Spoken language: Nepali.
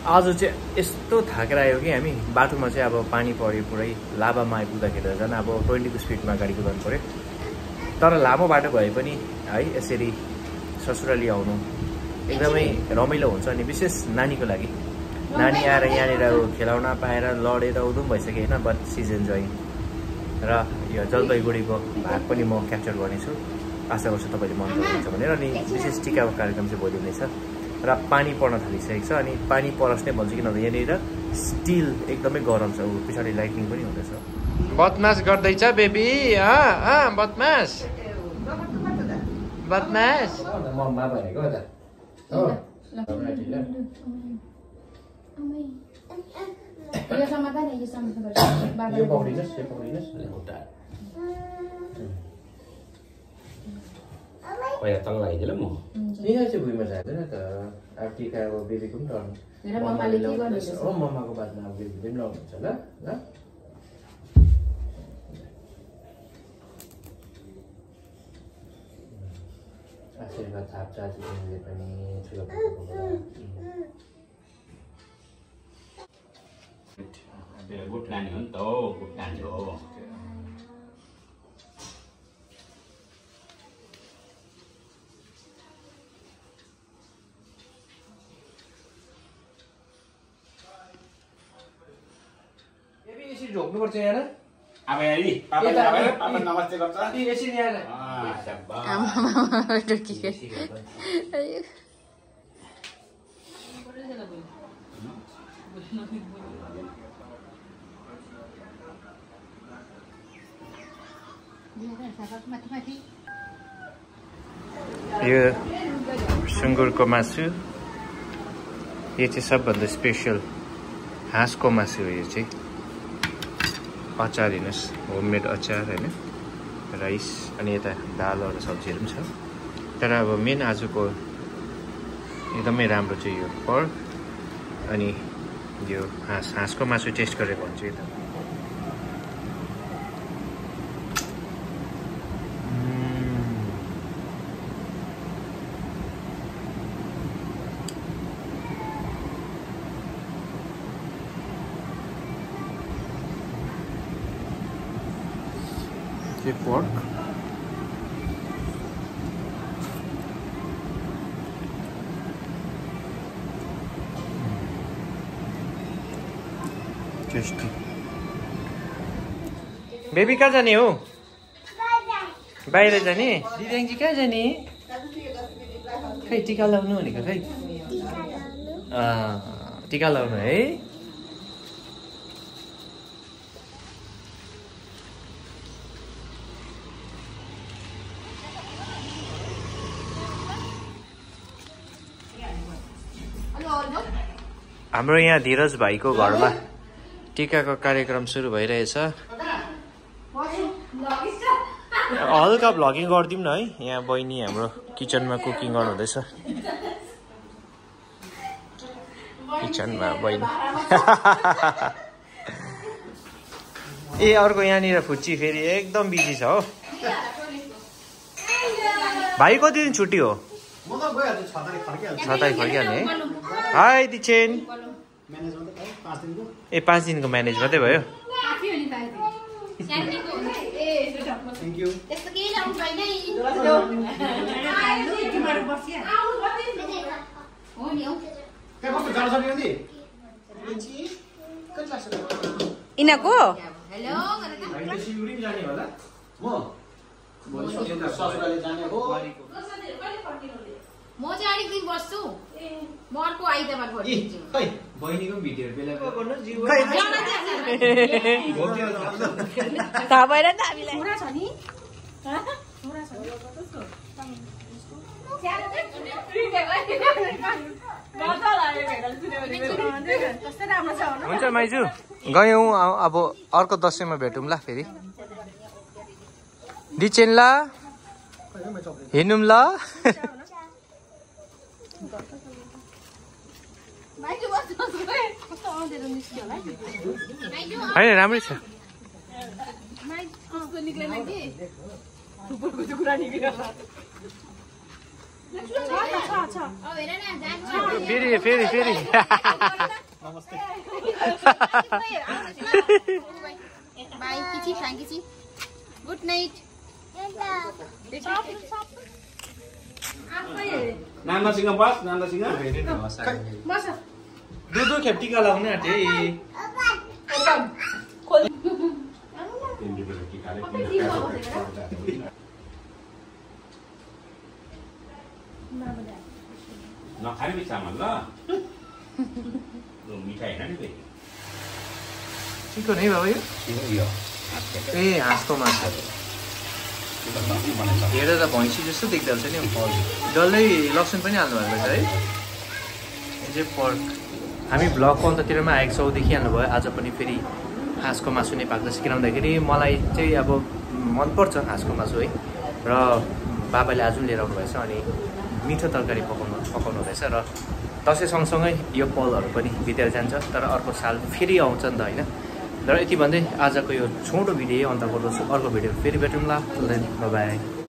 आज चाहिँ यस्तो थाकेर आयो कि हामी बाटोमा चाहिँ अब पानी पर्यो पुरै लाभामा आइपुग्दाखेरि झन् अब 20 को स्पिडमा गाडी कुदाउनु पर्यो तर लामो बाटो भए पनि है यसरी ससुराली आउनु एकदमै रमाइलो हुन्छ अनि विशेष नानीको लागि नानी आएर यहाँनिर खेलाउन पाएर लडेर उदुम भइसक्यो होइन बट सी इज एन्जॉइङ र यो जलपाइगुडीको भाग पनि म क्याप्चर गर्नेछु आशा गर्छु तपाईँले मन पराउनुहुन्छ भनेर अनि विशेष टिकाको कार्यक्रम चाहिँ भोलि हुनेछ र पानी पर्न थालिसकेको छ अनि पानी परोस् नै भन्छु किनभने यहाँनिर स्टिल एकदमै गरम छ पछाडि लाइटिङ पनि हुँदैछ बदमास गर्दैछ बेबी बदमास बदमास मम्मा भनेको त हो यो समाधान यो समाधान यो पक्रिनुहोस् खुट्टा पहिला तल लगाइदिएँ ल म यहाँ चाहिँ भुइँमा जाँदैन त अब टिका अब बेबीको पनि टर्न मम्माको बादमा अब बेबीले पनि लगाउनुहुन्छ ल आशीर्वाद थाप्छ तिमीले पनि ठुलो गुड नानी हो नि त हो गुड नानी हो यसरी झोक्नुपर्छ यहाँ अब हेरी पापा नमस्ते गर्छ यसरी यहाँ यो सुँगुरको मासु यो चाहिँ सबभन्दा स्पेसल हाँसको मासु हो यो चाहिँ अचार हेर्नुहोस् होममेड अचार होइन राइस अनि यता दालहरू सब्जीहरू पनि छ तर अब मेन आजको एकदमै राम्रो चाहिँ यो पर्क अनि यो हाँसको मासु टेस्ट गरेको भन्छु यता pork tasty बेबी कहाँ जाने हो बाहिर जाने दिदाङजी कहाँ जाने खै टिका लाउनु भनेको खै टिका लाउनु है हाम्रो यहाँ धीरज भाइको घरमा टिकाको कार्यक्रम सुरु भइरहेछ हल्का भ्लगिङ गरिदिउँ न है यहाँ बहिनी हाम्रो किचनमा कुकिङ गर्नुहुँदैछ किचनमा बहिनी ए अर्को यहाँनिर फुच्ची फेरि एकदम बिजी छ हो भाइ कति दिन छुट्टी हो 6 तारिक फर्किहाल्ने है हाई दिचेन ए 5 दिनको म्यानेज मात्रै भयो इनको म चाहिँ अलिक दिन बस्छु म अर्को आइतबार फर्किन्छु खै बहिनीको भिडियोहरु बेला गर्नुस् जिउ थाहा भएन नि हामीलाई छोरा छ नि छोरा छ हुन्छ माइजू गयौँ अब अर्को दशैंमा भेटौँ ल फेरि दिचेन ल हिँडौँ ल होइन राम्रै छ अब हेर न जान्छ फेरि फेरि फेरि बाई किची फ्याङ्किची गुड नाइट नानासँग बस नानासँग दुधो खेप टिका लाउने आँटे नखाने पनि चामल ल मिठाई होइन नि फेरि चिकन है बाबा यो ए हाँसको माछा हेरेर त भैँसी जस्तो देख्दो रहेछ नि डल्लै लसुन पनि हाल्नु भएको छ है यो चाहिँ पर्क हामी भ्लगको अन्ततिरमा आएको छौँ देखिहाल्नु भयो आज पनि फेरि हाँसको मासु नै पाक्दैछ किनभन्दाखेरि मलाई चाहिँ अब मनपर्छ हाँसको मासु है र बाबाले आज लिएर आउनुभएछ अनि मिठो तरकारी पकाउनु रहेछ र दसैँ सँगसँगै यो पलहरू पनि बितेर जान्छ तर अर्को साल फेरि आउँछ नि त होइन र यति भन्दै आजको यो छोटो भिडियो अन्त गर्दछु अर्को भिडियो फेरि भेटौँला बाई